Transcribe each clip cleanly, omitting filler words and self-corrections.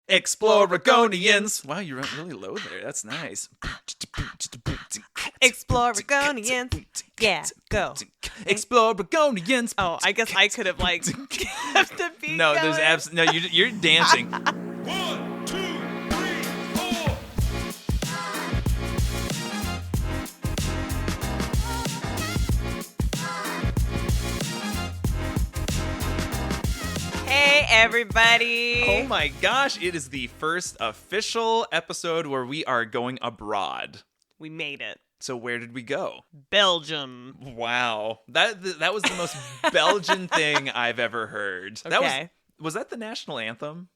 Exploragonians. Wow, you went really low there. That's nice. Exploragonians. Yeah, go. Exploragonians. Oh, I guess I could have like kept the beat No, going. there's absolutely no. You're dancing. 1, 2, 3, 4. Hey, everybody. Oh my gosh! It is the first official episode where we are going abroad. We made it. So where did we go? Belgium. Wow, that was the most Belgian thing I've ever heard. Okay. Was that the national anthem?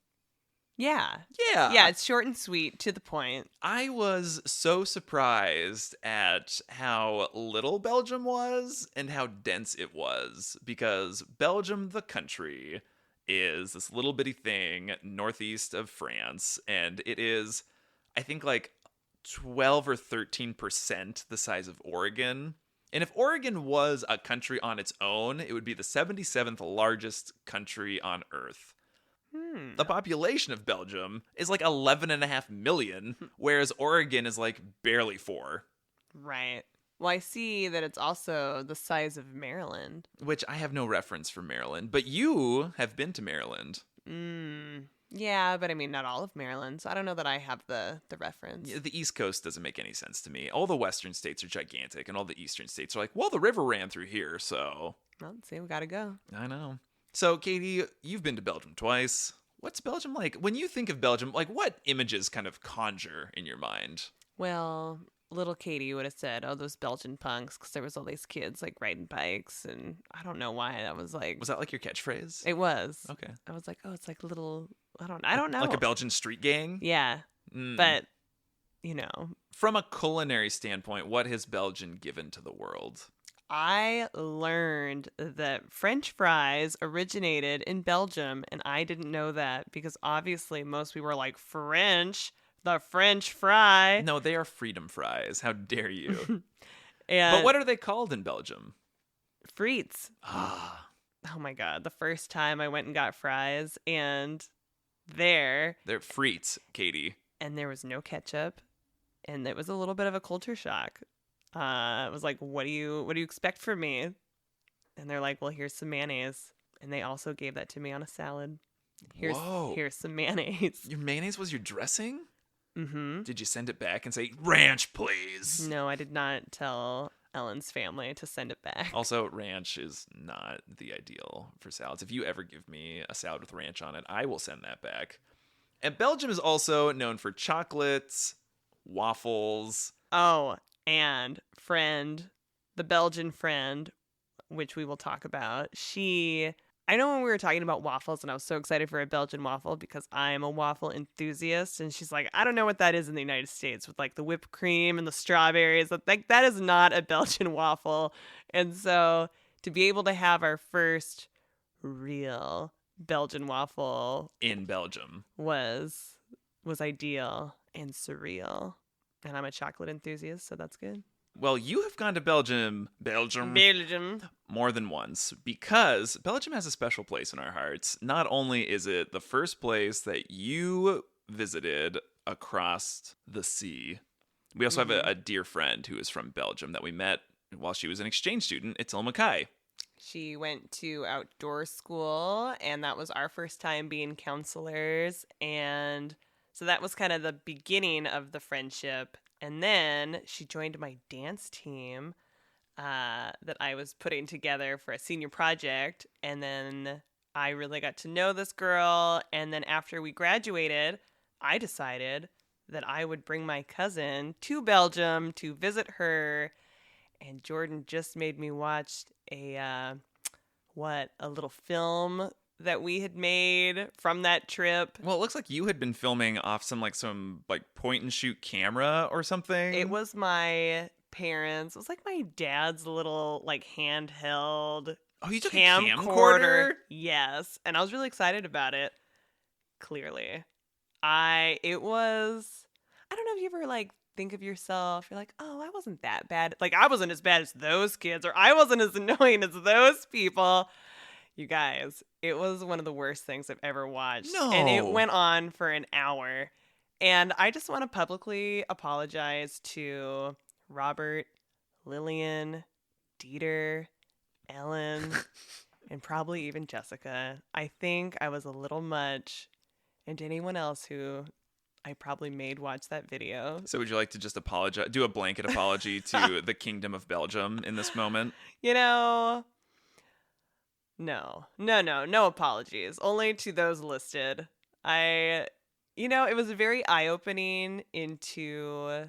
Yeah. Yeah. Yeah, it's short and sweet, to the point. I was so surprised at how little Belgium was and how dense it was, because Belgium, the country, is this little bitty thing northeast of France, and it is, I think, like 12 or 13% the size of Oregon. And if Oregon was a country on its own, it would be the 77th largest country on Earth. The population of Belgium is like 11.5 million, whereas Oregon is like barely 4. Right. Well, I see that it's also the size of Maryland. Which I have no reference for Maryland, but you have been to Maryland. Yeah, but I mean, not all of Maryland, so I don't know that I have the reference. Yeah, the East Coast doesn't make any sense to me. All the Western states are gigantic, and all the Eastern states are like, well, the river ran through here, so... Well, let's see, we gotta go. I know. So, Katie, you've been to Belgium twice. What's Belgium like? When you think of Belgium, like, what images kind of conjure in your mind? Well, little Katie would have said, oh, those Belgian punks, because there was all these kids, like, riding bikes, and I don't know why that was like... Was that like your catchphrase? It was. Okay. I was like, oh, it's like little... I don't know. Like a Belgian street gang? Yeah, but, you know... From a culinary standpoint, what has Belgium given to the world? I learned that French fries originated in Belgium, and I didn't know that because obviously most people were like, French, the French fry. No, they are freedom fries. How dare you? And But what are they called in Belgium? frites. Ah, Oh my God. The first time I went and got fries, and they're frites, Katie. and there was no ketchup, and it was a little bit of a culture shock. It was like, what do you expect from me? And they're like, well, here's some mayonnaise. And they also gave that to me on a salad. Whoa. Here's some mayonnaise. Your mayonnaise was your dressing? Mm-hmm. Did you send it back and say, ranch, please? No, I did not tell Ellen's family to send it back. Also, ranch is not the ideal for salads. If you ever give me a salad with ranch on it, I will send that back. And Belgium is also known for chocolates, waffles. Oh, and the Belgian friend, which we will talk about, I know when we were talking about waffles, and I was so excited for a Belgian waffle because I am a waffle enthusiast, and she's like, I don't know what that is in the United States with like the whipped cream and the strawberries. Like, that is not a Belgian waffle. And so to be able to have our first real Belgian waffle In Belgium. was ideal and surreal. And I'm a chocolate enthusiast, so that's good. Well, you have gone to Belgium more than once, because Belgium has a special place in our hearts. Not only is it the first place that you visited across the sea, we also have a dear friend who is from Belgium that we met while she was an exchange student at Mackay. She went to outdoor school, and that was our first time being counselors. And so that was kind of the beginning of the friendship. And then she joined my dance team that I was putting together for a senior project. And then I really got to know this girl. And then after we graduated, I decided that I would bring my cousin to Belgium to visit her. And Jordan just made me watch a little film that we had made from that trip. Well, it looks like you had been filming off some point and shoot camera or something. It was my parents. It was like my dad's little like handheld Oh, you took camcorder. a camcorder? Yes, and I was really excited about it. Clearly, it was. I don't know if you ever like think of yourself. You're like, oh, I wasn't that bad. Like I wasn't as bad as those kids, or I wasn't as annoying as those people. You guys, it was one of the worst things I've ever watched. And it No. went on for an hour. And I just want to publicly apologize to Robert, Lillian, Dieter, Ellen, and probably even Jessica. I think I was a little much. And to anyone else who I probably made watch that video. So would you like to just apologize, do a blanket apology to the Kingdom of Belgium in this moment? You know, no apologies. Only to those listed. It was very eye-opening into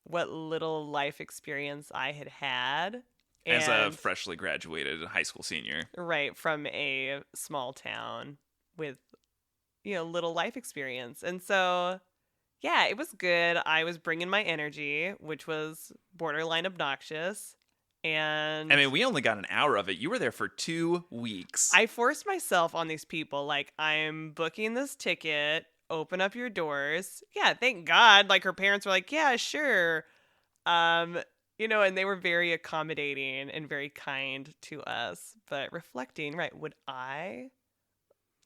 what little life experience I had had. As a And freshly graduated high school senior. right from a small town with, little life experience. And so, yeah, it was good. I was bringing my energy, which was borderline obnoxious. And I mean, we only got an hour of it. You were there for 2 weeks. I forced myself on these people. Like, I'm booking this ticket. Open up your doors. Yeah, thank God. Like, her parents were like, yeah, sure. And they were very accommodating and very kind to us. But reflecting, right, would I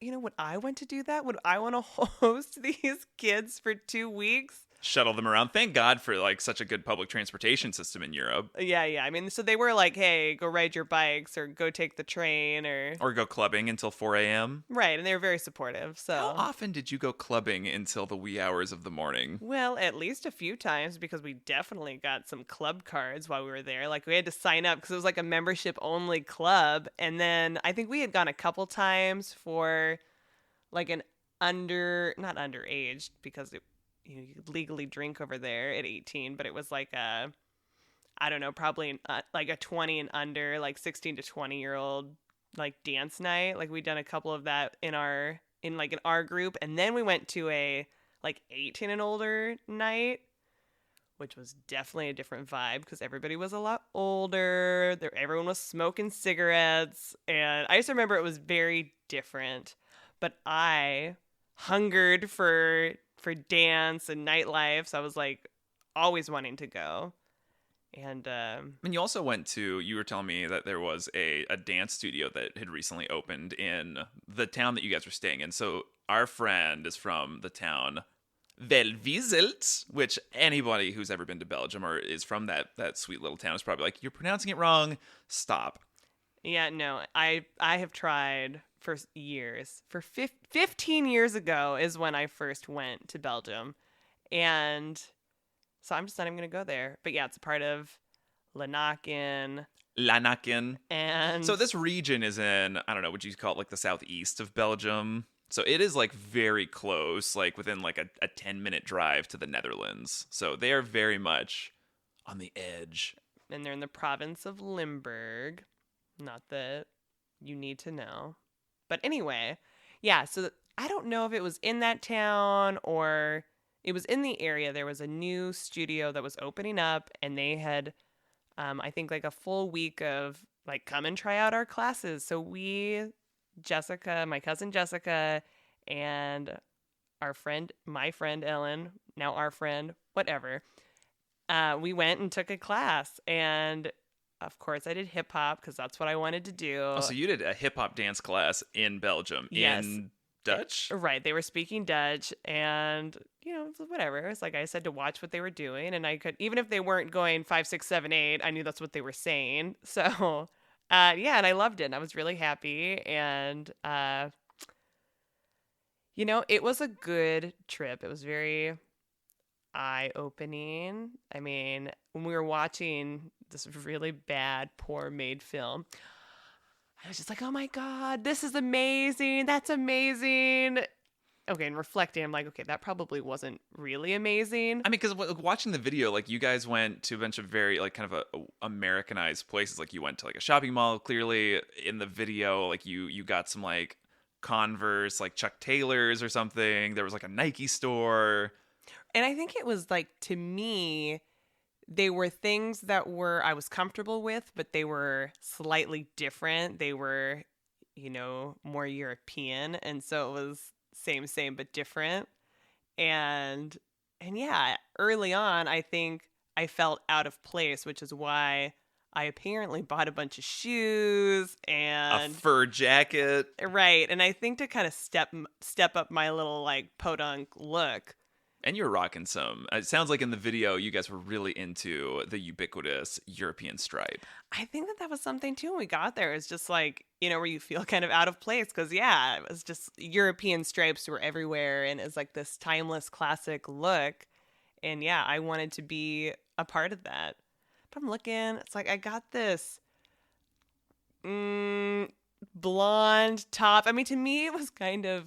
want to do that? Would I want to host these kids for 2 weeks? Shuttle them around. Thank God for like such a good public transportation system in Europe. Yeah. I mean, so they were like, hey, go ride your bikes or go take the train Or go clubbing until 4 a.m. Right, and they were very supportive. So How often did you go clubbing until the wee hours of the morning? well, at least a few times because we definitely got some club cards while we were there. Like we had to sign up because it was like a membership only club. And then I think we had gone a couple times for like an not underage because you could legally drink over there at 18, but it was like I don't know, probably like a 20 and under, like 16 to 20-year-old like dance night. Like we'd done a couple of that in our group, and then we went to a like 18 and older night, which was definitely a different vibe because everybody was a lot older. Everyone was smoking cigarettes, and I just remember it was very different. But I hungered for dance and nightlife, so I was like always wanting to go. And And you also you were telling me that there was a dance studio that had recently opened in the town that you guys were staying in. So our friend is from the town Velvizelt, which anybody who's ever been to Belgium or is from that sweet little town is probably like, you're pronouncing it wrong. Stop. yeah, no, I have tried for years. 15 years ago is when I first went to Belgium. And so I'm just not even going to go there. But yeah, it's a part of Lanaken. And So this region is in, I don't know, would you call it like the southeast of Belgium? So it is like very close, like within like a 10-minute drive to the Netherlands. So they are very much on the edge. and they're in the province of Limburg. Not that you need to know. But anyway, yeah, so I don't know if it was in that town or it was in the area. There was a new studio that was opening up, and they had, I think, like a full week of like, come and try out our classes. So Jessica, my cousin Jessica, and my friend Ellen, now our friend, whatever, we went and took a class. And of course, I did hip hop because that's what I wanted to do. Oh, so you did a hip hop dance class in Belgium, Yes. in Dutch? Right. They were speaking Dutch, and, whatever. It's like I said to watch what they were doing, and I could, even if they weren't going 5, 6, 7, 8, I knew that's what they were saying. So, yeah, and I loved it. And I was really happy. And, it was a good trip. It was very eye-opening. I mean, when we were watching this really bad, poor-made film, I was just like, oh my God, this is amazing. That's amazing. Okay, and reflecting, I'm like, okay, that probably wasn't really amazing. I mean, because watching the video, like you guys went to a bunch of very like kind of Americanized places. Like you went to like a shopping mall. Clearly, in the video, like you got some like Converse, like Chuck Taylors or something. There was like a Nike store. And I think it was like, to me, they were things that I was comfortable with, but they were slightly different. They were, more European. And so it was same, but different. And yeah, early on, I think I felt out of place, which is why I apparently bought a bunch of shoes A and fur jacket. right, and I think to kind of step up my little like podunk look. And you're rocking some. It sounds like in the video, you guys were really into the ubiquitous European stripe. I think that was something too when we got there. It's just like, where you feel kind of out of place because, yeah, it was just European stripes were everywhere and it's like this timeless classic look. And yeah, I wanted to be a part of that. But I'm looking, it's like I got this blonde top. I mean, to me, it was kind of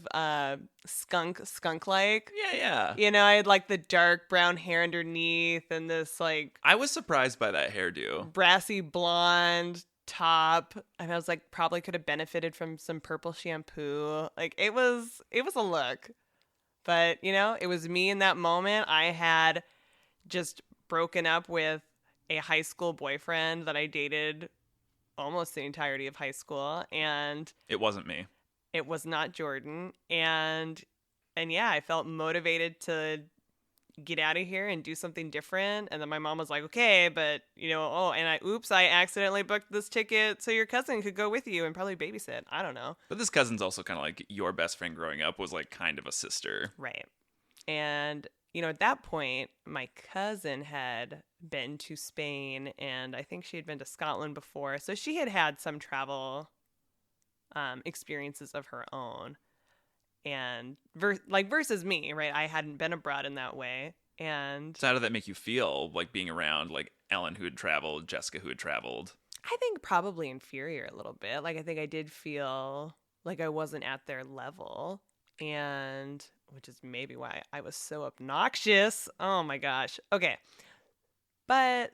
skunk-like. Yeah. I had like the dark brown hair underneath and this like I was surprised by that hairdo. brassy blonde top. And I was like, probably could have benefited from some purple shampoo. Like it was a look. But, it was me in that moment. I had just broken up with a high school boyfriend that I dated almost the entirety of high school, and It wasn't me. it was not Jordan. And yeah, I felt motivated to get out of here and do something different. And then my mom was like, okay, but I accidentally booked this ticket so your cousin could go with you and probably babysit. I don't know. But this cousin's also kind of like your best friend growing up was like kind of a sister. Right. And at that point, my cousin had been to Spain, and I think she had been to Scotland before. So she had had some travel experiences of her own. And versus me, right? I hadn't been abroad in that way. And So how did that make you feel, like being around like Ellen who had traveled, Jessica who had traveled? I think probably inferior a little bit. Like I think I did feel like I wasn't at their level. And which is maybe why I was so obnoxious. Oh my gosh. Okay. But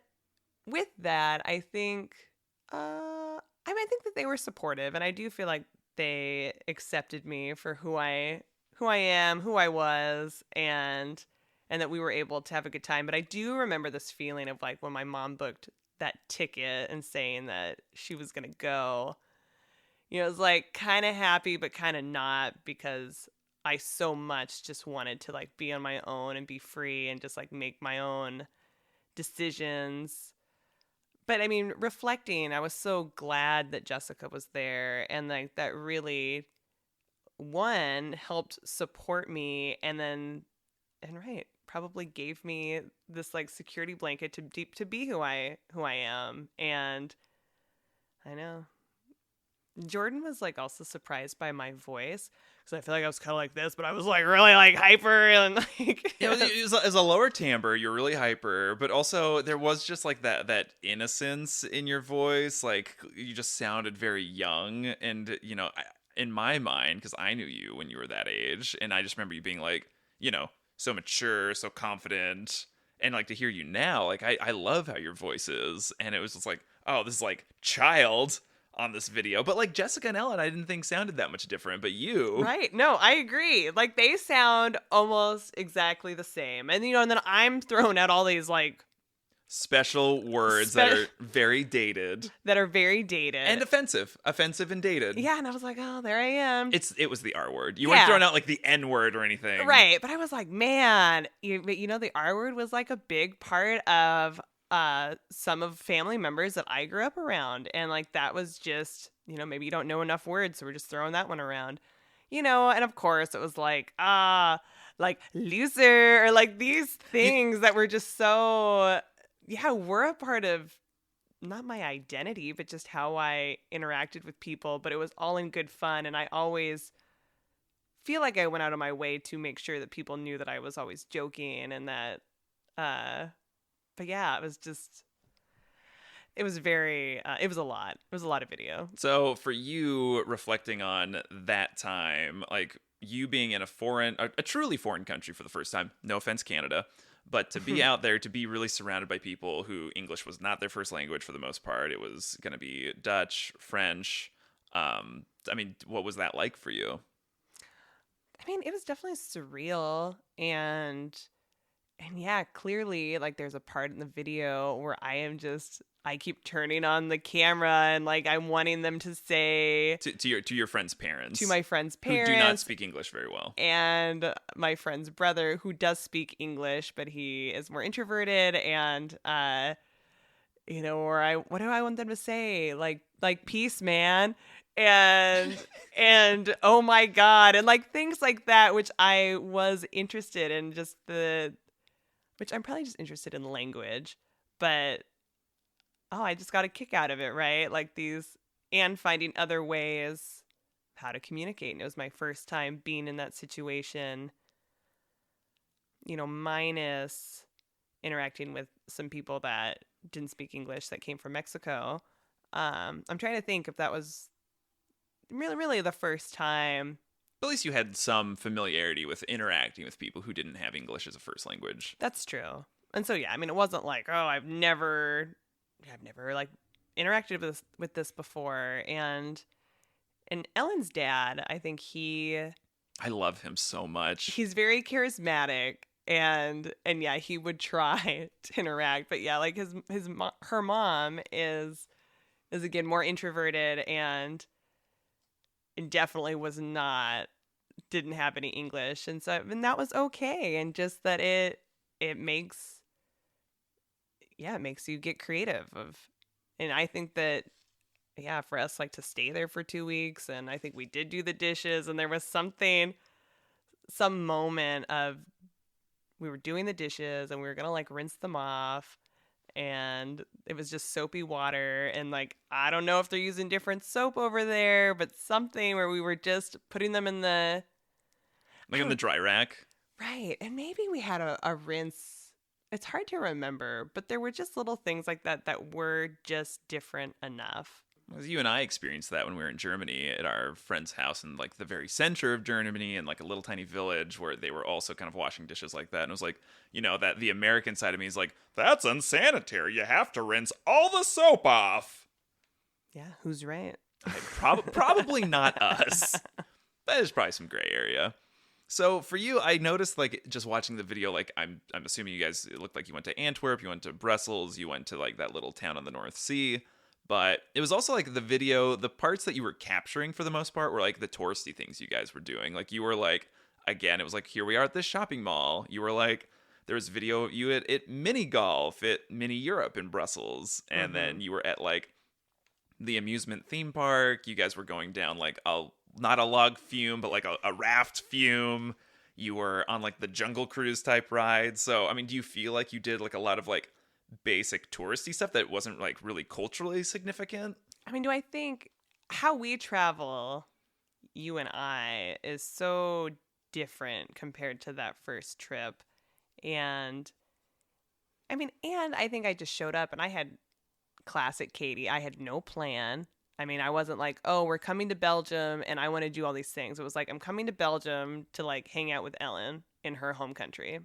with that, I think I think that they were supportive, and I do feel like they accepted me for who I am, who I was, and that we were able to have a good time. But I do remember this feeling of like when my mom booked that ticket and saying that she was going to go. It was like kind of happy but kind of not, because I so much just wanted to like be on my own and be free and just like make my own decisions. But I mean, reflecting, I was so glad that Jessica was there, and like that really one helped support me, and probably gave me this like security blanket to be who I am. And I know Jordan was like also surprised by my voice, because I feel like I was kind of like this, but I was like really like hyper and like It was a lower timbre. You're really hyper, but also there was just like that innocence in your voice. Like you just sounded very young, and in my mind, because I knew you when you were that age, and I just remember you being like, so mature, so confident, and like to hear you now, like I love how your voice is, and it was just like, oh, this is like child on this video. But like Jessica and Ellen, I didn't think sounded that much different, but you. Right. No, I agree. Like they sound almost exactly the same. And and then I'm throwing out all these like special words that are very dated. And offensive and dated. Yeah, and I was like, oh, there I am. It was the R word. You weren't throwing out like the N word or anything. Right. But I was like, man, the R word was like a big part of some of family members that I grew up around, and like that was just maybe you don't know enough words, so we're just throwing that one around, and of course it was like like loser, or like these things that were just so were a part of not my identity, but just how I interacted with people. But it was all in good fun, and I always feel like I went out of my way to make sure that people knew that I was always joking, and that but yeah, it was a lot. It was a lot of video. So for you, reflecting on that time, like you being in a truly foreign country for the first time, no offense, Canada, but to be out there, to be really surrounded by people who English was not their first language for the most part. It was going to be Dutch, French. I mean, what was that like for you? I mean, it was definitely surreal, and yeah, clearly, like, there's a part in the video where I keep turning on the camera, and like I'm wanting them to say to your friend's parents, to my friend's parents, who do not speak English very well, and my friend's brother, who does speak English, but he is more introverted, and or what do I want them to say? Like peace, man. And oh my God. And like things like that, which I was interested in, which I'm probably just interested in language, but I just got a kick out of it, right? Like and finding other ways how to communicate. And it was my first time being in that situation, minus interacting with some people that didn't speak English that came from Mexico. I'm trying to think if that was really, really the first time. At least you had some familiarity with interacting with people who didn't have English as a first language. That's true. And so, yeah, I mean, it wasn't like, I've never like interacted with this before. And Ellen's dad, I think I love him so much. he's very charismatic, and yeah, he would try to interact, but yeah, like her mom is again more introverted and definitely didn't have any English, and so that was okay, and just that it makes you get creative and I think that for us, like, to stay there for 2 weeks, and I think we did do the dishes, and there was some moment of we were doing the dishes and we were gonna like rinse them off, and it was just soapy water, and like I don't know if they're using different soap over there, but something where we were just putting them in the dry rack. Right, and maybe we had a rinse. It's hard to remember, but there were just little things like that were just different enough. You and I experienced that when we were in Germany at our friend's house in like the very center of Germany, in like a little tiny village where they were also kind of washing dishes like that. And it was like, that the American side of me is like, that's unsanitary. You have to rinse all the soap off. Yeah, who's right? Probably not us. There's probably some gray area. So for you, I noticed, like, just watching the video, like, I'm assuming you guys, it looked like you went to Antwerp, you went to Brussels, you went to like that little town on the North Sea. But it was also like the parts that you were capturing for the most part were like the touristy things you guys were doing. Like you were like, again, it was like, here we are at this shopping mall. You were like, there was video of you at mini golf at Mini Europe in Brussels. And then you were at like the amusement theme park. You guys were going down like not a log fume, but like a raft fume. You were on like the Jungle Cruise type ride. So, I mean, do you feel like you did like a lot of like basic touristy stuff that wasn't like really culturally significant? I mean, do I think how we travel, you and I, is so different compared to that first trip. And I mean, and I think I just showed up and I had classic Katie. I had no plan. I mean, I wasn't like, we're coming to Belgium and I want to do all these things. It was like, I'm coming to Belgium to like hang out with Ellen in her home country.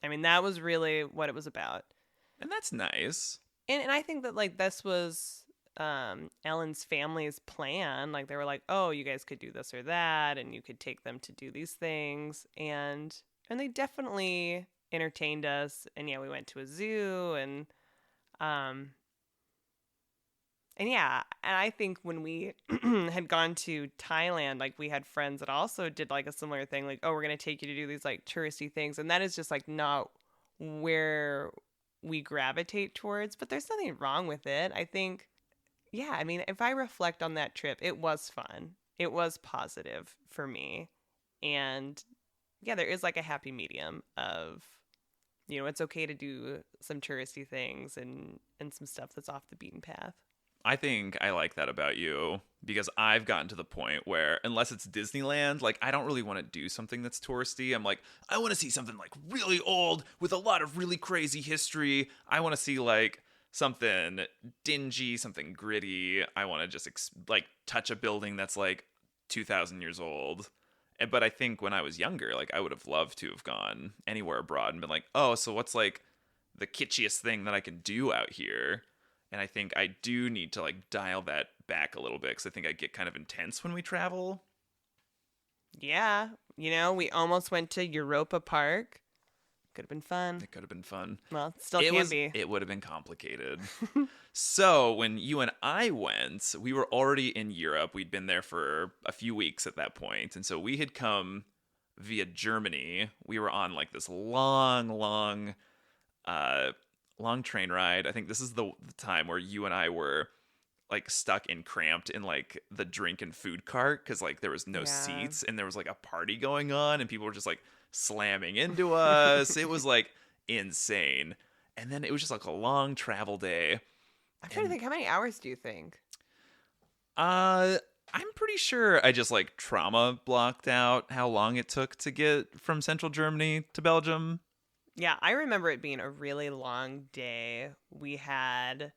I mean, that was really what it was about. And that's nice. And I think that like this was Ellen's family's plan. Like they were like, you guys could do this or that, and you could take them to do these things. And they definitely entertained us. And yeah, we went to a zoo and yeah, and I think when we had gone to Thailand, like we had friends that also did like a similar thing, like, we're going to take you to do these like touristy things. And that is just like not where we gravitate towards, but there's nothing wrong with it. I think, yeah, I mean, if I reflect on that trip, it was fun. It was positive for me. And yeah, there is like a happy medium of, it's okay to do some touristy things and some stuff that's off the beaten path. I think I like that about you because I've gotten to the point where unless it's Disneyland, like I don't really want to do something that's touristy. I'm like, I want to see something like really old with a lot of really crazy history. I want to see like something dingy, something gritty. I want to just like touch a building that's like 2,000 years old. But I think when I was younger, like I would have loved to have gone anywhere abroad and been like, so what's like the kitschiest thing that I can do out here? And I think I do need to like dial that back a little bit because I think I get kind of intense when we travel. Yeah. We almost went to Europa Park. Could have been fun. It could have been fun. Well, it still can be. It would have been complicated. So when you and I went, we were already in Europe. We'd been there for a few weeks at that point. And so we had come via Germany. We were on like this long long train ride. I think this is the time where you and I were like stuck and cramped in like the drink and food cart because like there was no Yeah. seats and there was like a party going on and people were just like slamming into us. It was like insane. And then it was just like a long travel day. I'm trying to think, how many hours do you think? I'm pretty sure I just like trauma blocked out how long it took to get from central Germany to Belgium. Yeah, I remember it being a really long day. We had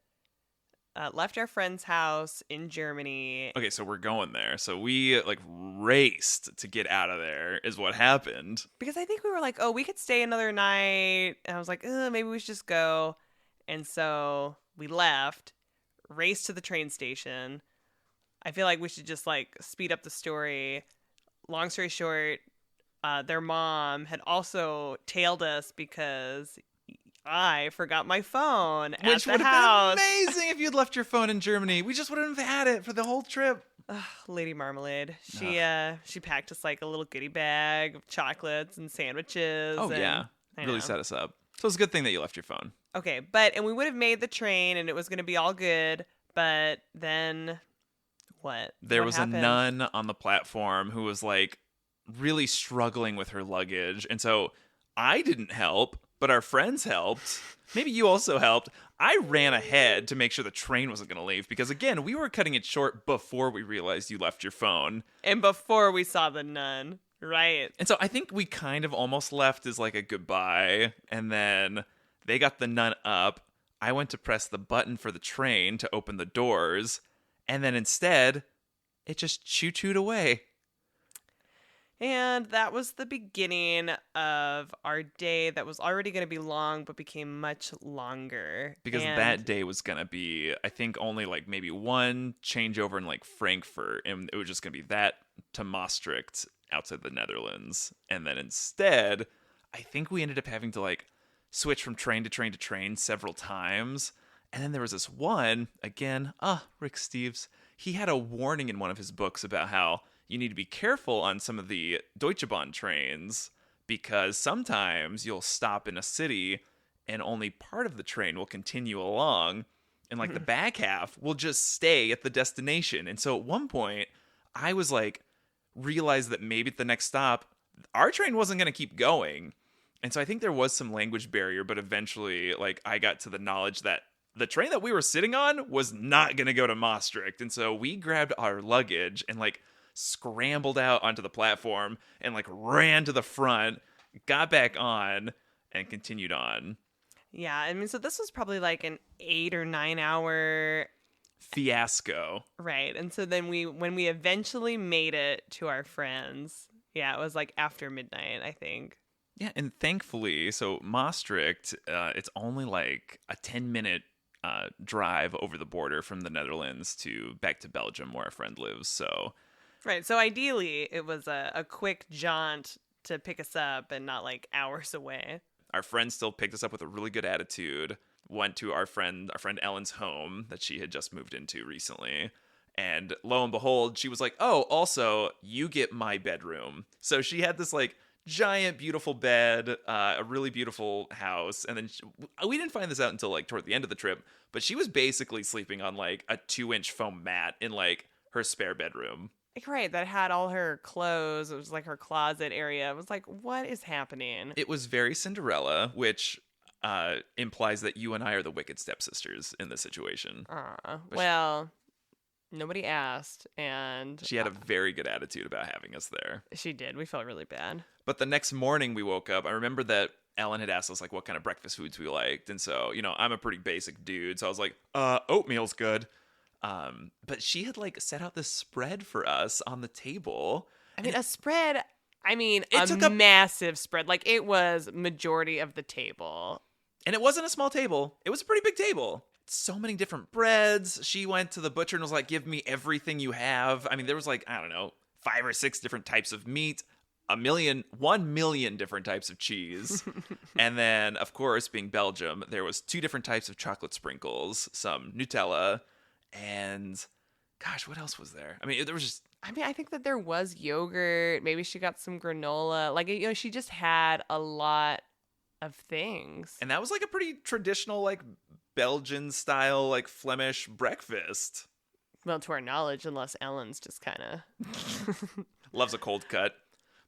left our friend's house in Germany. Okay, so we're going there. So we like raced to get out of there is what happened. Because I think we were like, oh, we could stay another night. And I was like, maybe we should just go. And so we left, raced to the train station. I feel like we should just like speed up the story. Long story short, their mom had also tailed us because I forgot my phone at Which the would house. have been amazing if you'd left your phone in Germany. We just wouldn't have had it for the whole trip. Ugh, Lady Marmalade. She packed us like a little goodie bag of chocolates and sandwiches. Oh, and yeah. I Really know. set us up. So it's a good thing that you left your phone. Okay, and we would have made the train and it was going to be all good, but then what? There What was happened? a nun on the platform who was like really struggling with her luggage. And so I didn't help, but our friends helped. Maybe you also helped. I ran ahead to make sure the train wasn't going to leave because, again, we were cutting it short before we realized you left your phone. And before we saw the nun, right? And so I think we kind of almost left as like a goodbye. And then they got the nun up. I went to press the button for the train to open the doors. And then instead, it just choo-chooed away. And that was the beginning of our day that was already going to be long, but became much longer. Because And that day was going to be, I think, only like maybe one changeover in like Frankfurt. And it was just going to be that to Maastricht outside the Netherlands. And then instead, I think we ended up having to like switch from train to train to train several times. And then there was this one, again, Rick Steves. He had a warning in one of his books about how you need to be careful on some of the Deutsche Bahn trains because sometimes you'll stop in a city and only part of the train will continue along and like the back half will just stay at the destination. And so at one point I was like realized that maybe at the next stop our train wasn't going to keep going. And so I think there was some language barrier, but eventually like I got to the knowledge that the train that we were sitting on was not going to go to Maastricht. And so we grabbed our luggage and like scrambled out onto the platform and like ran to the front, got back on, and continued on. yeah, I mean, so this was probably like an 8 or 9 hour. Fiasco. Right. And so then when we eventually made it to our friends, yeah, it was like after midnight, I think. Yeah, and thankfully, so Maastricht, it's only like a 10-minute drive over the border from the Netherlands to back to Belgium where our friend lives. So Right. So ideally, it was a quick jaunt to pick us up and not like hours away. our friend still picked us up with a really good attitude. Went to our friend Ellen's home that she had just moved into recently. And lo and behold, she was like, oh, also, you get my bedroom. So she had this like giant, beautiful bed, a really beautiful house. And then we didn't find this out until like toward the end of the trip, but she was basically sleeping on like a 2-inch foam mat in like her spare bedroom. Like, right, that had all her clothes. It was like her closet area. It was like, what is happening? It was very Cinderella, which implies that you and I are the wicked stepsisters in this situation. Well, nobody asked, and She had a very good attitude about having us there. she did. We felt really bad. But the next morning we woke up, I remember that Ellen had asked us like what kind of breakfast foods we liked. And so, I'm a pretty basic dude. So I was like, oatmeal's good. But she had like set out this spread for us on the table. I mean, a spread. I mean, It a took up- massive spread. Like, it was majority of the table. And it wasn't a small table. It was a pretty big table. So many different breads. She went to the butcher and was like, give me everything you have. I mean, there was like, I don't know, 5 or 6 different types of meat, 1 million different types of cheese. And then, of course, being Belgium, there was 2 different types of chocolate sprinkles, some Nutella, and gosh, what else was there? I mean, there was just... I mean, I think that there was yogurt. Maybe she got some granola. Like, she just had a lot of things. And that was like a pretty traditional, like Belgian style, like Flemish breakfast. Well, to our knowledge, unless Ellen's just kind of... Loves a cold cut.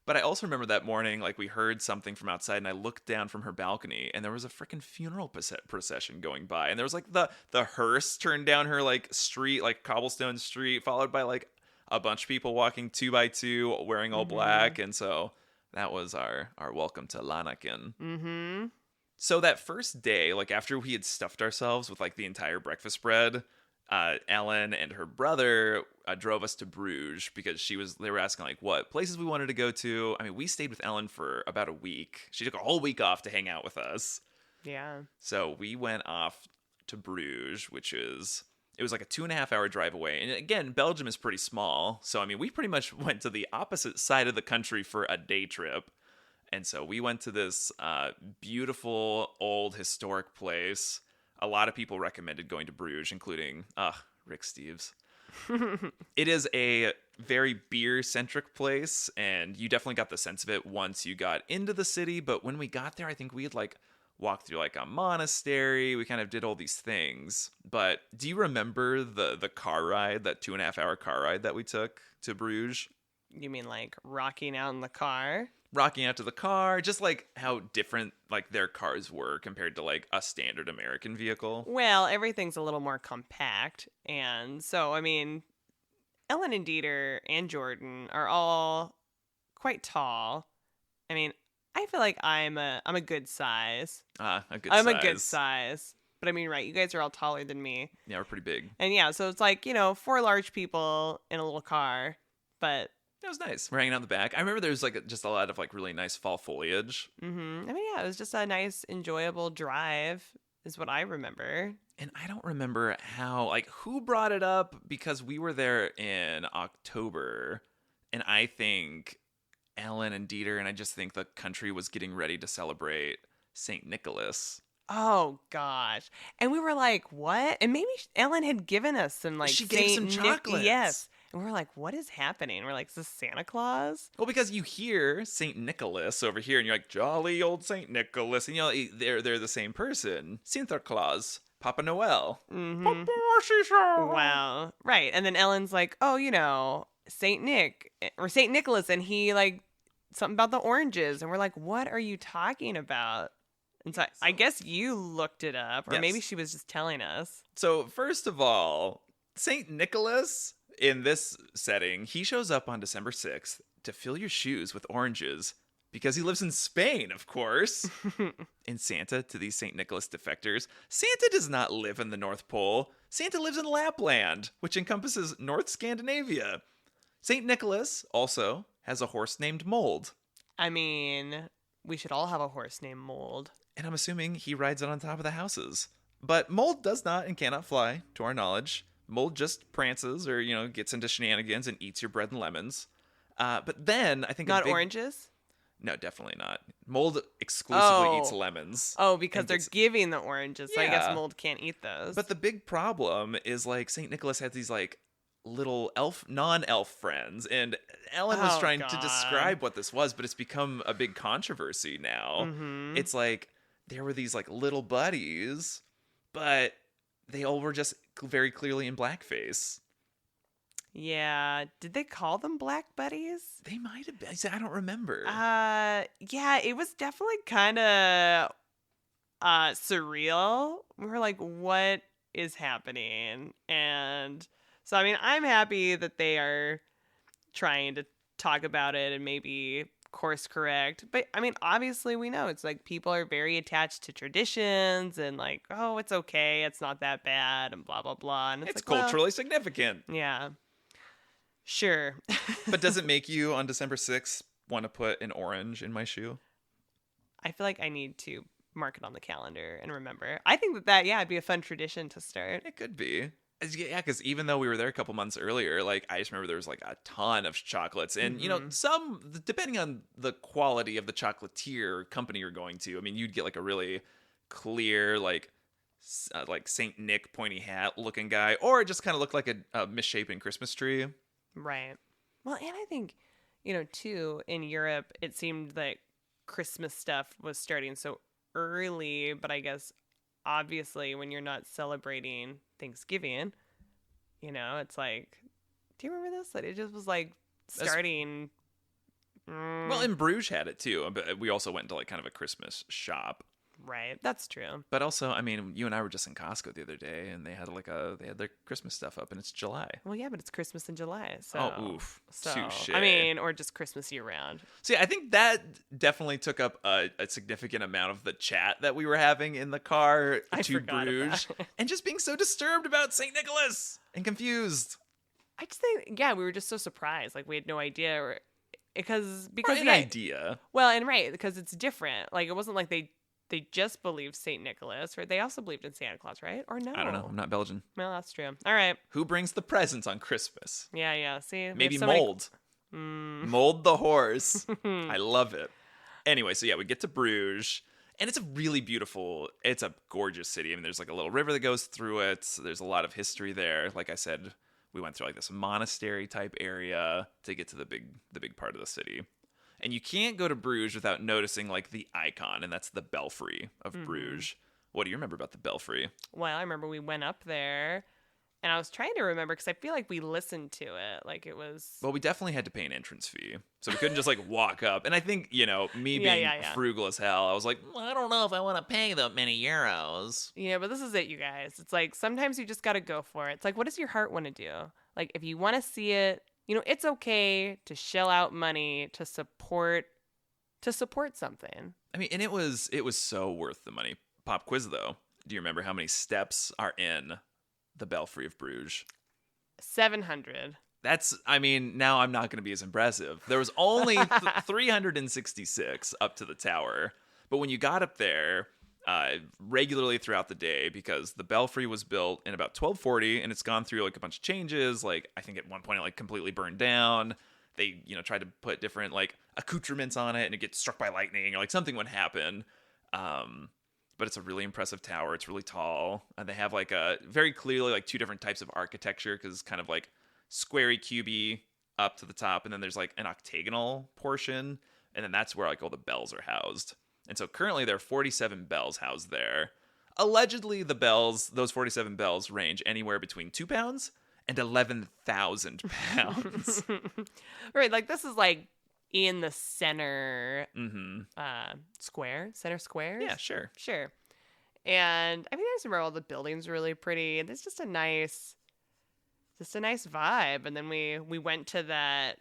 But I also remember that morning, like we heard something from outside, and I looked down from her balcony, and there was a freaking funeral procession going by, and there was like the hearse turned down her like street, like cobblestone street, followed by like a bunch of people walking 2 by 2, wearing all black, and so that was our welcome to Lanaken. Mm-hmm. So that first day, like after we had stuffed ourselves with like the entire breakfast bread, Ellen and her brother drove us to Bruges because they were asking like what places we wanted to go to. I mean, we stayed with Ellen for about a week. She took a whole week off to hang out with us. Yeah. So we went off to Bruges, it was like a 2.5 hour drive away. And again, Belgium is pretty small. So, I mean, we pretty much went to the opposite side of the country for a day trip. And so we went to this beautiful old historic place. A lot of people recommended going to Bruges, including Rick Steves. It is a very beer-centric place, and you definitely got the sense of it once you got into the city. But when we got there, I think we had like walked through like a monastery. We kind of did all these things. But do you remember the car ride, that 2.5 hour car ride that we took to Bruges? You mean like rocking out in the car? Rocking out to the car, just like how different like their cars were compared to like a standard American vehicle. Well, everything's a little more compact. And so, I mean, Ellen and Dieter and Jordan are all quite tall. I mean, I feel like I'm a good size. A good I'm size. a good size. But I mean, right, you guys are all taller than me. Yeah, we're pretty big. And yeah, so it's like, 4 large people in a little car. But It was nice. We're hanging out in the back. I remember there was like just a lot of like really nice fall foliage. I mean, yeah, it was just a nice, enjoyable drive is what I remember. And I don't remember who brought it up, because we were there in October, and I think Ellen and Dieter, and I just think the country was getting ready to celebrate St. Nicholas. Oh, gosh. And we were like, what? And maybe Ellen had given us some like She gave some chocolates. Yes. And we were like, what is happening? We're like, is this Santa Claus? Well, because you hear St. Nicholas over here, and you're like, jolly old St. Nicholas. And they're the same person. Santa Claus. Papa Noel. Mm-hmm. Wow. Right. And then Ellen's like, oh, St. Nick or St. Nicholas. And he like something about the oranges. And we're like, what are you talking about? And so I guess you looked it up, or Yes. maybe she was just telling us. So, first of all, St. Nicholas, in this setting, he shows up on December 6th to fill your shoes with oranges because he lives in Spain, of course. And Santa, to these St. Nicholas defectors, Santa does not live in the North Pole. Santa lives in Lapland, which encompasses North Scandinavia. St. Nicholas also has a horse named Mold. I mean, we should all have a horse named Mold. And I'm assuming he rides it on top of the houses. But Mold does not and cannot fly, to our knowledge. Mold just prances or, gets into shenanigans and eats your bread and lemons. But then I think Not oranges? No, definitely not. Mold exclusively Oh. eats lemons. Oh, because And they're gets- giving the oranges. So I guess Yeah. Mold can't eat those. But the big problem is like St. Nicholas has these like little non-elf friends, and Ellen was Oh, trying God. to describe what this was, but it's become a big controversy now. Mhm. It's like there were these like little buddies, but they all were just very clearly in blackface. Yeah. Did they call them Black Buddies? They might have been. I don't remember. Yeah, it was definitely kind of surreal. We were like, what is happening? And so, I mean, I'm happy that they are trying to talk about it and maybe course correct. But I mean, obviously we know it's like people are very attached to traditions and like, oh, it's okay, it's not that bad and blah, blah, blah. And it's like, well, culturally significant. yeah. Sure. But does it make you on December 6th want to put an orange in my shoe? I feel like I need to mark it on the calendar and remember. I think that it'd be a fun tradition to start. It could be. Yeah, because even though we were there a couple months earlier, like I just remember there was like a ton of chocolates, and some depending on the quality of the chocolatier company you're going to. I mean, you'd get like a really clear like Saint Nick pointy hat looking guy, or it just kind of looked like a misshapen Christmas tree. Right. Well, and I think, too, in Europe, it seemed like Christmas stuff was starting so early, but I guess obviously when you're not celebrating Thanksgiving, it's like, do you remember this? That it just was like starting. Well, and Bruges had it too, but we also went to like kind of a Christmas shop. Right, that's true. But also, I mean, you and I were just in Costco the other day, and they had their Christmas stuff up, and it's July. Well, yeah, but it's Christmas in July, so. Oh, oof. Touche. I mean, or just Christmas year round. See, I think that definitely took up a significant amount of the chat that we were having in the car to Bruges, and just being so disturbed about St. Nicholas and confused. I just think, yeah, we were just so surprised, like we had no idea, because an idea. Well, and right, because it's different. Like it wasn't like they just believed St. Nicholas, right? They also believed in Santa Claus, right? Or no? I don't know. I'm not Belgian. Well, that's true. All right. Who brings the presents on Christmas? Yeah. See, maybe Mold. Mold the horse. I love it. Anyway, so yeah, we get to Bruges, and it's it's a gorgeous city. I mean, there's like a little river that goes through it. So there's a lot of history there. Like I said, we went through like this monastery type area to get to the big part of the city. And you can't go to Bruges without noticing like the icon, and that's the Belfry of Bruges. What do you remember about the Belfry? Well, I remember we went up there, and I was trying to remember because I feel like we listened to it. Like it was. Well, we definitely had to pay an entrance fee, so we couldn't just like walk up. And I think me being frugal as hell, I was like, I don't know if I want to pay that many euros. Yeah, but this is it, you guys. It's like sometimes you just got to go for it. It's like, what does your heart want to do? Like if you want to see it. It's okay to shell out money to support something. I mean, and it was so worth the money. Pop quiz though. Do you remember how many steps are in the Belfry of Bruges? 700. Now I'm not going to be as impressive. There was only 366 up to the tower. But when you got up there, regularly throughout the day, because the Belfry was built in about 1240, and it's gone through like a bunch of changes. Like I think at one point it like completely burned down. They tried to put different like accoutrements on it, and it gets struck by lightning, or like something would happen. But it's a really impressive tower. It's really tall, and they have like a very clearly like two different types of architecture, because it's kind of like squarey, cubey up to the top, and then there's like an octagonal portion, and then that's where like all the bells are housed. And so currently there are 47 bells housed there. Allegedly, those 47 bells range anywhere between 2 pounds and 11,000 pounds. Right, like this is like in the center center squares? Yeah, sure. Sure. And I mean, I just remember all the buildings were really pretty. And it's just a nice vibe. And then we went to that,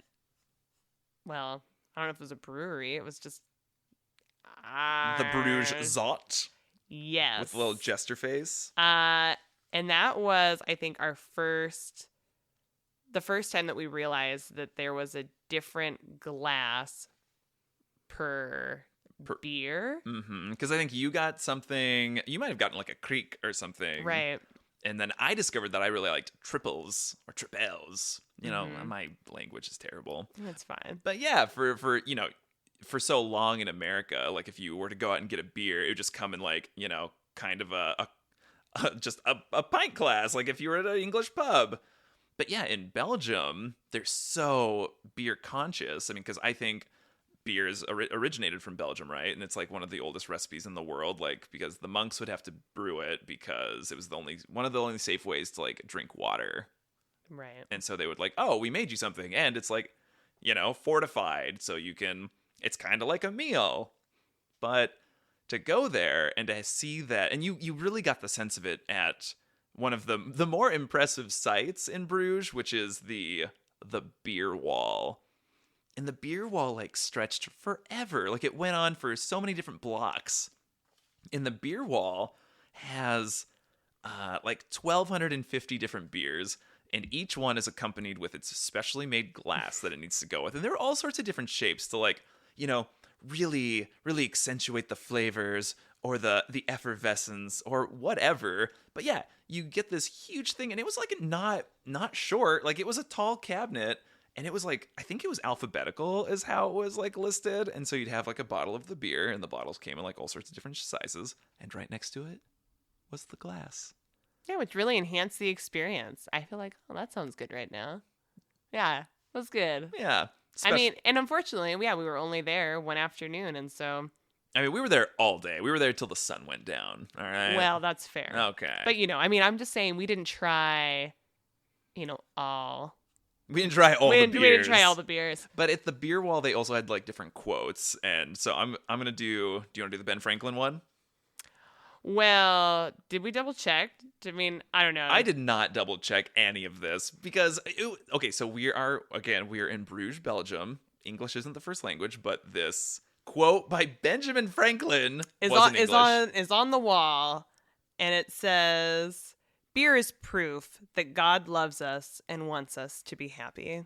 well, I don't know if it was a brewery. It was just the Bruges Zot. Yes. With a little jester face. And that was, I think, the first time that we realized that there was a different glass per beer. Mm-hmm. Because I think you got something, you might have gotten like a creek or something. Right. And then I discovered that I really liked triples or tripels. My language is terrible. That's fine. But yeah, for so long in America, like if you were to go out and get a beer, it would just come in like, kind of just a pint glass, like if you were at an English pub. But yeah, in Belgium, they're so beer conscious. I mean, because I think beer is originated from Belgium, right? And it's like one of the oldest recipes in the world, like because the monks would have to brew it because it was one of the only safe ways to like drink water. Right. And so they would like, oh, we made you something, and it's like, fortified, so you can. It's kind of like a meal. But to go there and to see that, and you really got the sense of it at one of the more impressive sites in Bruges, which is the beer wall. And the beer wall like stretched forever. Like it went on for so many different blocks. And the beer wall has like 1,250 different beers, and each one is accompanied with its specially made glass that it needs to go with. And there are all sorts of different shapes to like, really, really accentuate the flavors or the effervescence or whatever. But yeah, you get this huge thing, and it was like not short. Like it was a tall cabinet, and it was like, I think it was alphabetical is how it was like listed. And so you'd have like a bottle of the beer, and the bottles came in like all sorts of different sizes, and right next to it was the glass. Yeah, which really enhanced the experience. I feel like, oh, that sounds good right now. Yeah, that's good. Yeah. I mean, and unfortunately, we were only there one afternoon, and so I mean, we were there all day. We were there till the sun went down. All right. Well, that's fair. Okay. But, I mean, I'm just saying we didn't try, all. We didn't try all the beers. We didn't try all the beers. But at the beer wall, they also had like different quotes, and so I'm gonna do. Do you want to do the Ben Franklin one? Well, did we double check? I mean, I don't know. I did not double check any of this because okay, so we are in Bruges, Belgium. English isn't the first language, but this quote by Benjamin Franklin is was in English. is on the wall, and it says, "Beer is proof that God loves us and wants us to be happy."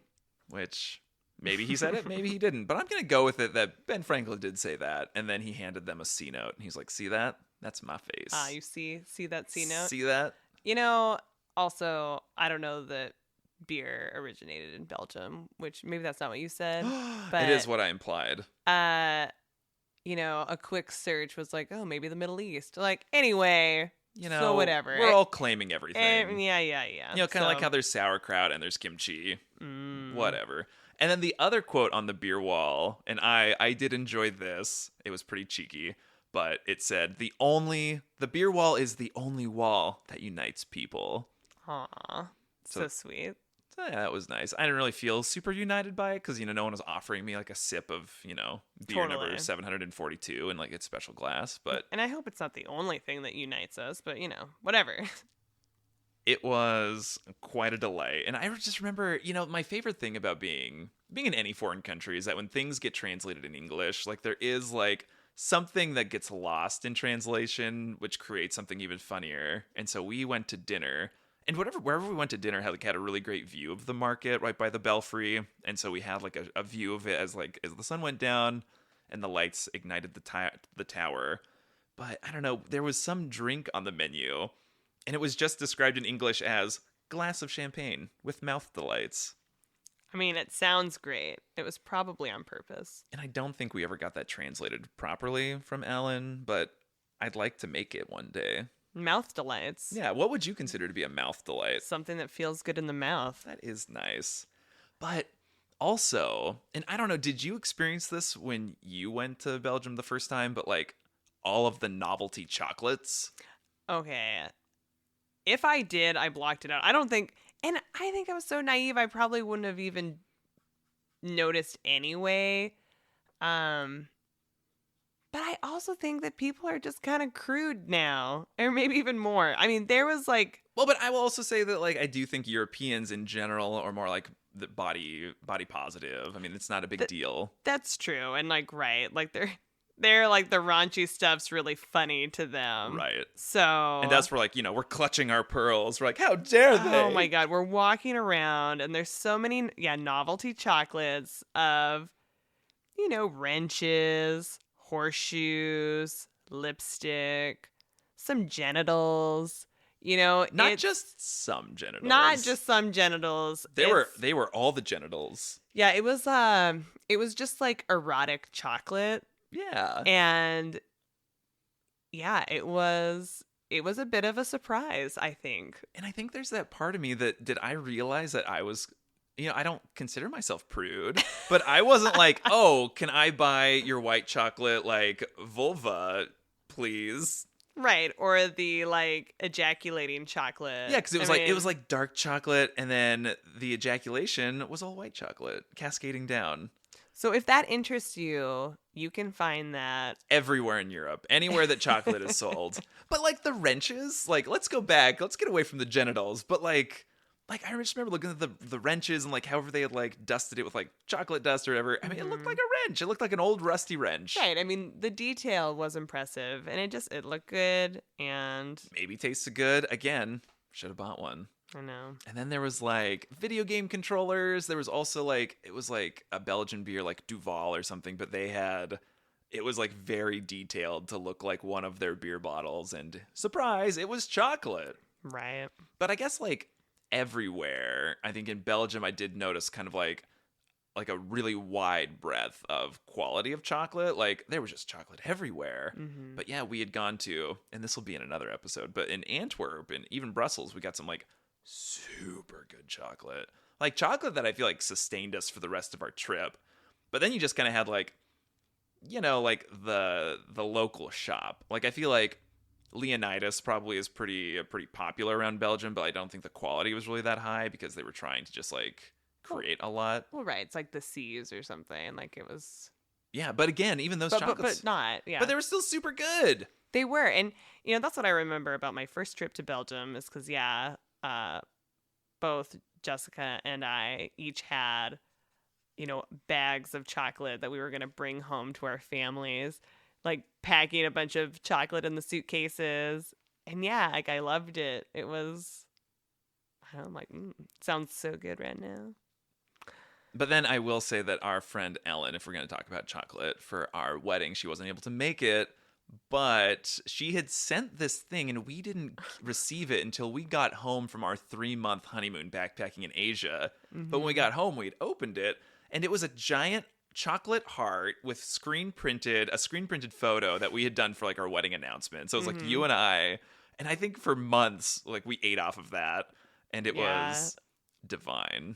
Which maybe he said it, maybe he didn't, but I'm gonna go with it that Ben Franklin did say that, and then he handed them a C note, and he's like, "See that? That's my face." You see that C note? See that? Also, I don't know that beer originated in Belgium, which maybe that's not what you said. But it is what I implied. a quick search was like, oh, maybe the Middle East. Like, anyway, so whatever. We're all claiming everything. Yeah. Kind of like how there's sauerkraut and there's kimchi. Whatever. And then the other quote on the beer wall, and I did enjoy this. It was pretty cheeky. But it said, the beer wall is the only wall that unites people. Aw, so sweet. So yeah, that was nice. I didn't really feel super united by it because, no one was offering me like a sip of, beer number 742 in like its special glass. And I hope it's not the only thing that unites us, but, whatever. It was quite a delay. And I just remember, my favorite thing about being in any foreign country is that when things get translated in English, like there is like something that gets lost in translation, which creates something even funnier. And so we went to dinner, and wherever we went to dinner had a really great view of the market right by the Belfry. And so we had like a view of it as the sun went down and the lights ignited the tower. But I don't know, there was some drink on the menu, and it was just described in English as glass of champagne with mouth delights. I mean, it sounds great. It was probably on purpose. And I don't think we ever got that translated properly from Ellen, but I'd like to make it one day. Mouth delights. Yeah, what would you consider to be a mouth delight? Something that feels good in the mouth. That is nice. But also, and I don't know, did you experience this when you went to Belgium the first time, but like all of the novelty chocolates? Okay. If I did, I blocked it out. I think I was so naive, I probably wouldn't have even noticed anyway. But I also think that people are just kind of crude now, or maybe even more. I mean, there was like... Well, but I will also say that like I do think Europeans in general are more like the body positive. I mean, it's not a big deal. That's true. And like, right, like they're like the raunchy stuff's really funny to them. Right. So... And that's where like, we're clutching our pearls. We're like, how dare they? Oh my God. We're walking around and there's so many, novelty chocolates of, wrenches, horseshoes, lipstick, some genitals, not just some genitals. Not just some genitals. They were all the genitals. Yeah, it was just like erotic chocolate. Yeah. And yeah, it was a bit of a surprise, I think. And I think there's that part of me that did I realize that I was, I don't consider myself prude, but I wasn't like, oh, can I buy your white chocolate like vulva, please? Right, or the like ejaculating chocolate. Yeah, because it was like dark chocolate, and then the ejaculation was all white chocolate cascading down. So if that interests you, you can find that everywhere in Europe, anywhere that chocolate is sold. But like the wrenches, like let's go back, let's get away from the genitals. But like I just remember looking at the wrenches and like however they had like dusted it with like chocolate dust or whatever. I mean, it looked like a wrench. It looked like an old rusty wrench. Right. I mean, the detail was impressive, and it looked good, and maybe tasted good. Again, should have bought one. I know. And then there was like video game controllers. There was also like, it was like a Belgian beer, like Duval or something, but it was like very detailed to look like one of their beer bottles. And surprise, it was chocolate. Right. But I guess like everywhere, I think in Belgium, I did notice kind of like a really wide breadth of quality of chocolate. Like there was just chocolate everywhere. Mm-hmm. But yeah, we had gone to, and this will be in another episode, but in Antwerp and even Brussels, we got some like super good chocolate, like chocolate that I feel like sustained us for the rest of our trip. But then you just kind of had like like the local shop. Like I feel like Leonidas probably is pretty popular around Belgium, but I don't think the quality was really that high because they were trying to just like create a lot. Well, right. It's like the C's or something. Like it was, Yeah, but again, even those but chocolates, but not. Yeah, but they were still super good. they were, and that's what I remember about my first trip to Belgium is because both Jessica and I each had bags of chocolate that we were gonna bring home to our families, like packing a bunch of chocolate in the suitcases, and yeah, like I loved it. It was, I'm like, sounds so good right now. But then I will say that our friend Ellen, if we're going to talk about chocolate, for our wedding, she wasn't able to make it, but she had sent this thing and we didn't receive it until we got home from our 3-month honeymoon backpacking in Asia. But when we got home, we'd opened it and it was a giant chocolate heart with a screen printed photo that we had done for like our wedding announcement. So it was like you and I think for months, like we ate off of that and it was divine.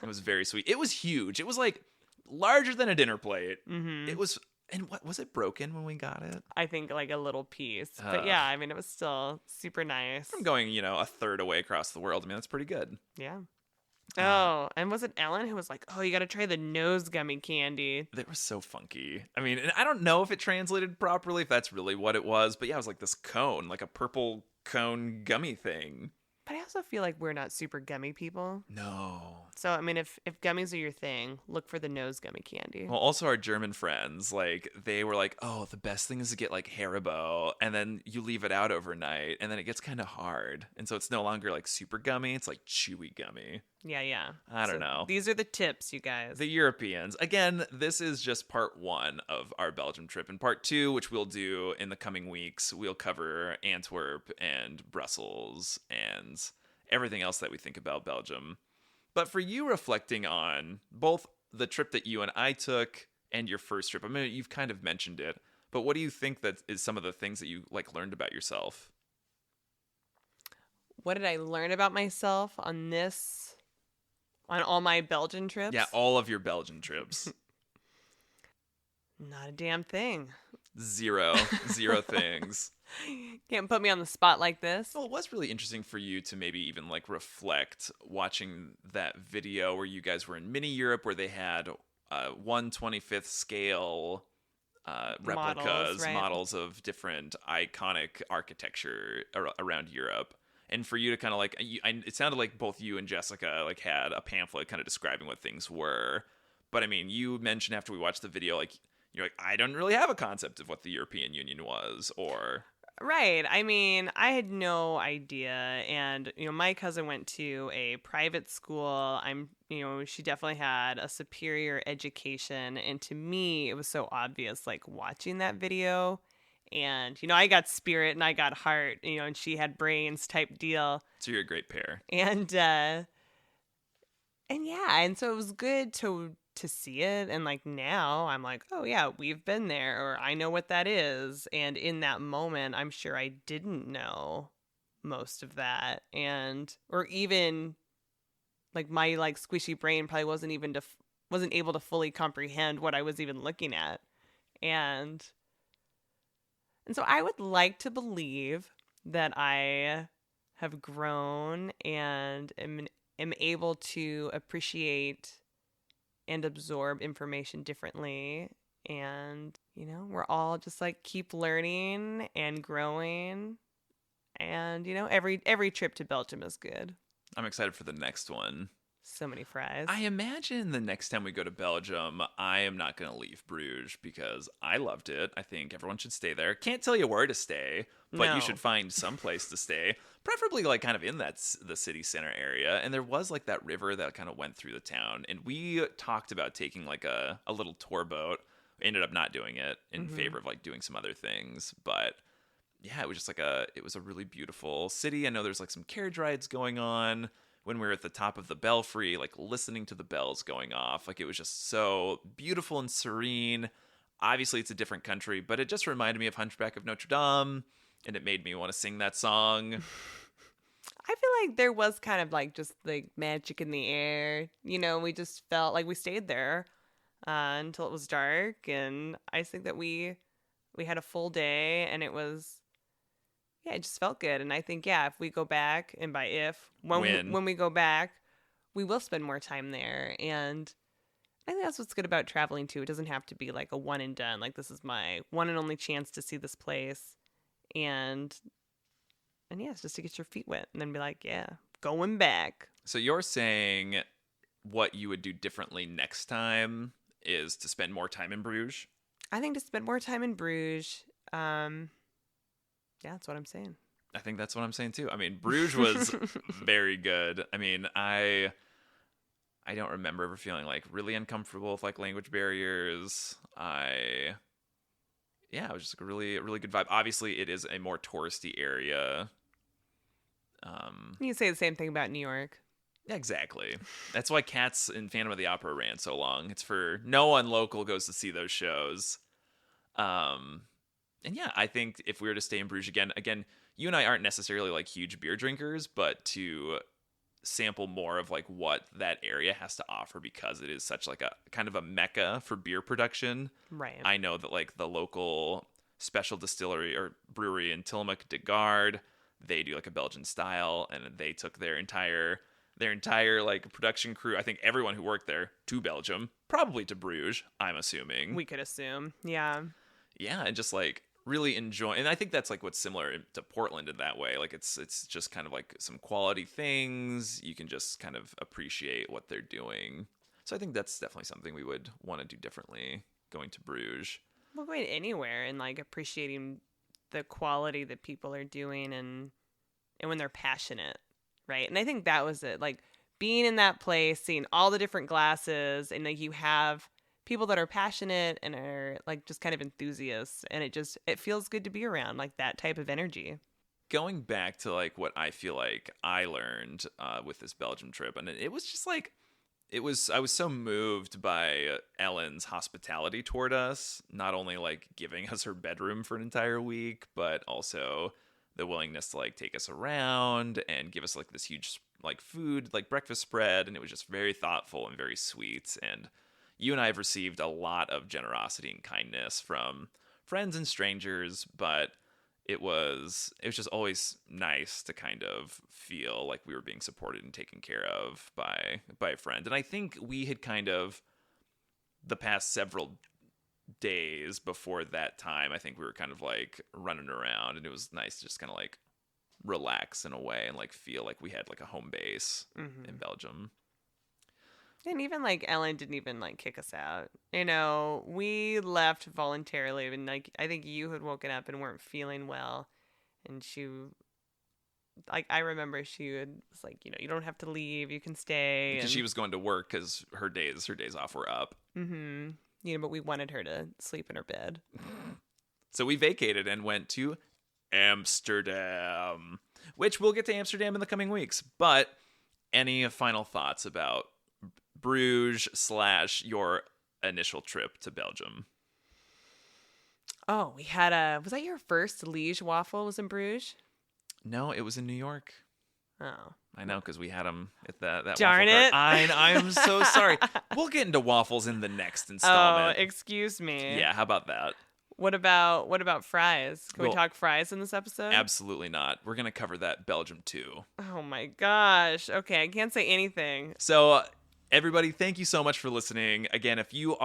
It was very sweet. It was huge. It was like larger than a dinner plate. It was, and what was it broken when we got it? I think like a little piece, but yeah, I mean it was still super nice. From going, a third away across the world. I mean, that's pretty good. Yeah. Oh, and was it Ellen who was like, "Oh, you got to try the nose gummy candy"? They were so funky. I mean, and I don't know if it translated properly, if that's really what it was, but yeah, it was like this cone, like a purple cone gummy thing. But I also feel like we're not super gummy people. No. So, I mean, if gummies are your thing, look for the nose gummy candy. Well, also our German friends, like, they were like, oh, the best thing is to get, like, Haribo, and then you leave it out overnight, and then it gets kind of hard. And so it's no longer, like, super gummy. It's, like, chewy gummy. Yeah. I don't know. These are the tips, you guys. The Europeans. Again, this is just part 1 of our Belgium trip. And part 2, which we'll do in the coming weeks, we'll cover Antwerp and Brussels and everything else that we think about Belgium. But for you, reflecting on both the trip that you and I took and your first trip, I mean, you've kind of mentioned it, but what do you think that is some of the things that you like learned about yourself? What did I learn about myself on all my Belgian trips? Yeah, all of your Belgian trips. Not a damn thing. Zero things. Can't put me on the spot like this. Well, it was really interesting for you to maybe even like reflect watching that video where you guys were in mini Europe where they had 1/25th scale replicas, models of different iconic architecture around Europe. And for you to kind of like, it sounded like both you and Jessica like had a pamphlet kind of describing what things were. But I mean, you mentioned after we watched the video, like, you're like, I don't really have a concept of what the European Union was, or... Right. I mean, I had no idea. And, my cousin went to a private school. She definitely had a superior education. And to me, it was so obvious, like, watching that video. And, I got spirit and I got heart, and she had brains type deal. So you're a great pair. And yeah. And so it was good to see it, and like now I'm like, oh yeah, we've been there, or I know what that is. And in that moment, I'm sure I didn't know most of that, or even like my like squishy brain probably wasn't able to fully comprehend what I was even looking at. And so I would like to believe that I have grown and am able to appreciate and absorb information differently. And, we're all just like keep learning and growing. And, every trip to Belgium is good. I'm excited for the next one. So many fries. I imagine the next time we go to Belgium, I am not going to leave Bruges because I loved it. I think everyone should stay there. Can't tell you where to stay, but you should find some place to stay, preferably like kind of in the city center area. And there was like that river that kind of went through the town, and we talked about taking like a little tour boat. We ended up not doing it in favor of like doing some other things, but yeah, it was just like it was a really beautiful city. I know there's like some carriage rides going on. When we were at the top of the Belfry, like listening to the bells going off, like it was just so beautiful and serene. Obviously, it's a different country, but it just reminded me of Hunchback of Notre Dame, and it made me want to sing that song. I feel like there was kind of like just like magic in the air. We just felt like we stayed there until it was dark. And I just think that we had a full day, and it just felt good. And I think, if we go back, and by when we go back, we will spend more time there. And I think that's what's good about traveling too. It doesn't have to be like a one and done. Like, this is my one and only chance to see this place. And it's just to get your feet wet and then be like, going back. So you're saying what you would do differently next time is to spend more time in Bruges? I think to spend more time in Bruges. That's what I'm saying. I think that's what I'm saying too. I mean, Bruges was very good. I mean, I don't remember ever feeling like really uncomfortable with like language barriers. It was just a really good vibe. Obviously, it is a more touristy area. You can say the same thing about New York. Exactly. That's why Cats and Phantom of the Opera ran so long. It's for no one local goes to see those shows. I think if we were to stay in Bruges again, you and I aren't necessarily like huge beer drinkers, but to sample more of like what that area has to offer, because it is such like a kind of a mecca for beer production. Right. I know that like the local special distillery or brewery in Tillamook de Garde, they do like a Belgian style, and they took their entire like production crew, I think everyone who worked there, to Belgium, probably to Bruges, I'm assuming. We could assume. Yeah. Yeah, and just like really enjoy, and I think that's like what's similar to Portland in that way. Like it's just kind of like some quality things. You can just kind of appreciate what they're doing. So I think that's definitely something we would want to do differently going to Bruges. Well, going anywhere and like appreciating the quality that people are doing and when they're passionate, right? And I think that was it. Like being in that place, seeing all the different glasses, and like you have people that are passionate and are like just kind of enthusiasts, and it feels good to be around like that type of energy. Going back to like what I feel like I learned with this Belgium trip, and it was just like I was so moved by Ellen's hospitality toward us, not only like giving us her bedroom for an entire week, but also the willingness to like take us around and give us like this huge like food, like breakfast spread. And it was just very thoughtful and very sweet. And you and I have received a lot of generosity and kindness from friends and strangers, but it was just always nice to kind of feel like we were being supported and taken care of by a friend. And I think we had kind of, the past several days before that time, I think we were kind of like running around, and it was nice to just kind of like relax in a way and like feel like we had like a home base in Belgium. And even like Ellen didn't even like kick us out. You know, we left voluntarily, and like I think you had woken up and weren't feeling well, and she, like I remember she was like, you don't have to leave, you can stay. Because she was going to work because her days off were up. Mm-hmm. But we wanted her to sleep in her bed. So we vacated and went to Amsterdam, which we'll get to Amsterdam in the coming weeks. But any final thoughts about Bruges / your initial trip to Belgium? Oh, we had was that your first Liege waffle was in Bruges? No, it was in New York. Oh. I know, because we had them at that Darn waffle it. cart. I'm so sorry. We'll get into waffles in the next installment. Oh, excuse me. Yeah, how about that? What about fries? Can we talk fries in this episode? Absolutely not. We're going to cover that Belgium too. Oh my gosh. Okay, I can't say anything. So everybody, thank you so much for listening. Again, if you've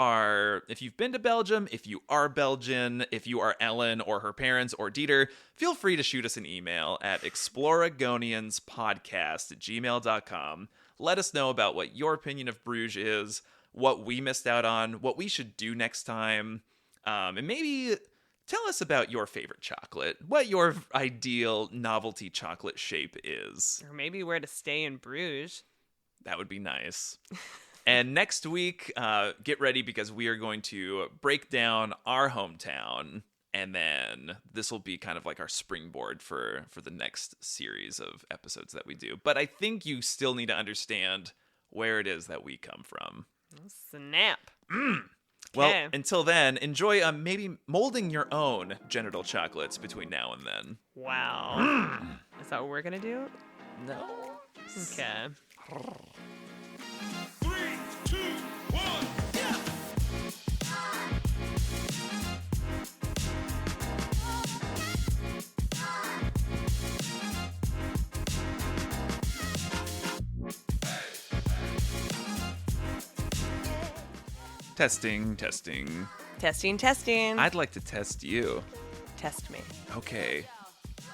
been to Belgium, if you are Belgian, if you are Ellen or her parents or Dieter, feel free to shoot us an email at exploragonianspodcast@gmail.com. Let us know about what your opinion of Bruges is, what we missed out on, what we should do next time, and maybe tell us about your favorite chocolate, what your ideal novelty chocolate shape is. Or maybe where to stay in Bruges. That would be nice. And next week, get ready, because we are going to break down our hometown, and then this will be kind of like our springboard for the next series of episodes that we do. But I think you still need to understand where it is that we come from. Snap. Well, until then, enjoy maybe molding your own genital chocolates between now and then. Wow. Is that what we're going to do? No. Okay. 3, 2, 1, yeah! Testing, testing. Testing, testing. I'd like to test you. Test me. Okay.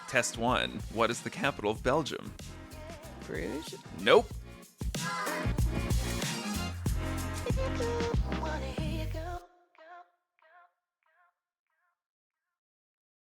Test 1. What is the capital of Belgium? Bruges? Nope.